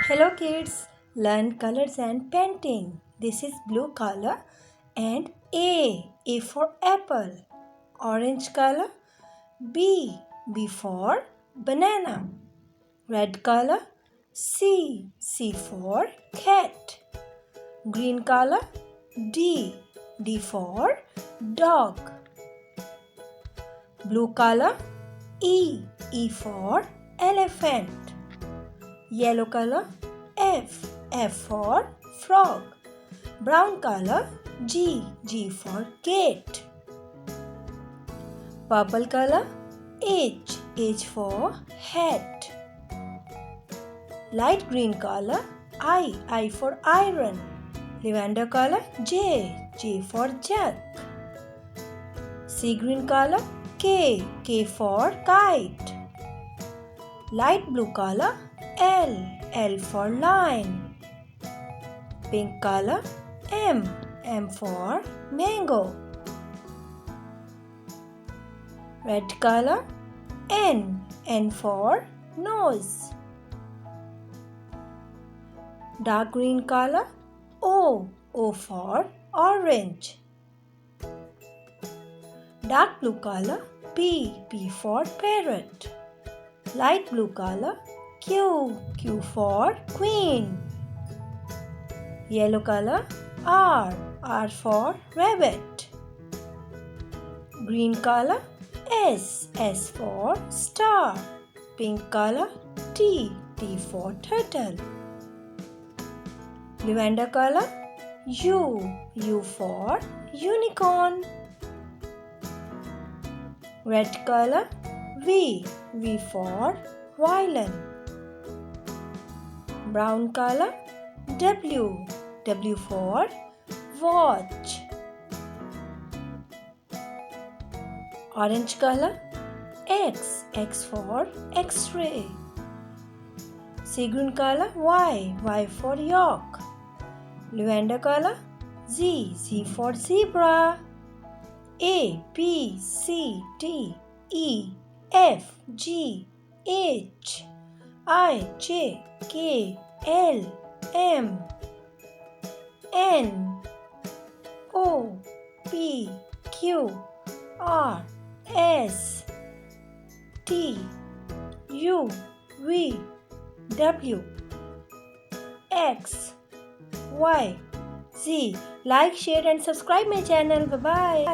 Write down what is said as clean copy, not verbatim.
Hello kids, learn colors and painting. This is blue color and A for apple. Orange color, B for banana. Red color, C for cat. Green color, D for dog. Blue color, E for elephant. Yellow color, F for frog. Brown color, G for gate. Purple color, H for hat. Light green color, I for iron. Lavender color, J for jug. Sea green color, K for kite. Light blue color, L for lion. Pink color, M for mango. Red color, N for nose. Dark green color, O for orange. Dark blue color, P for parrot. Light blue color, Q for queen. Yellow color, R for rabbit. Green color, S for star. Pink color, T for turtle. Lavender color, U for unicorn. Red color, V for violin. Brown color, W for watch. Orange color, X for X-ray. Sea green color, Y for york. Lavender color, Z for zebra. A B C D E F G H I J K L M N O P Q R S T U V W X Y Z. Like, share and subscribe my channel. Bye bye.